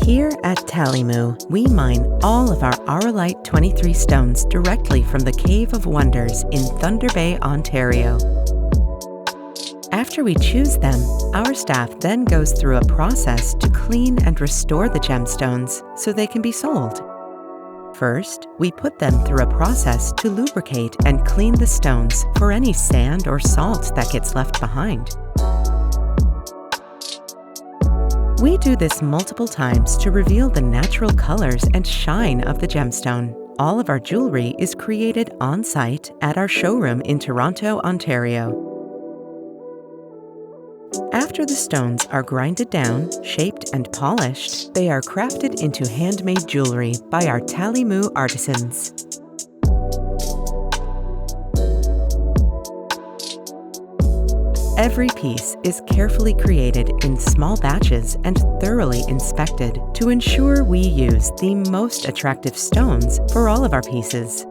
Here at Tallymoo, we mine all of our Auralite 23 stones directly from the Cave of Wonders in Thunder Bay, Ontario. After we choose them, our staff then goes through a process to clean and restore the gemstones so they can be sold. First, we put them through a process to lubricate and clean the stones for any sand or salt that gets left behind. We do this multiple times to reveal the natural colors and shine of the gemstone. All of our jewelry is created on-site at our showroom in Toronto, Ontario. After the stones are grinded down, shaped, and polished, they are crafted into handmade jewelry by our Tallymoo artisans. Every piece is carefully created in small batches and thoroughly inspected to ensure we use the most attractive stones for all of our pieces.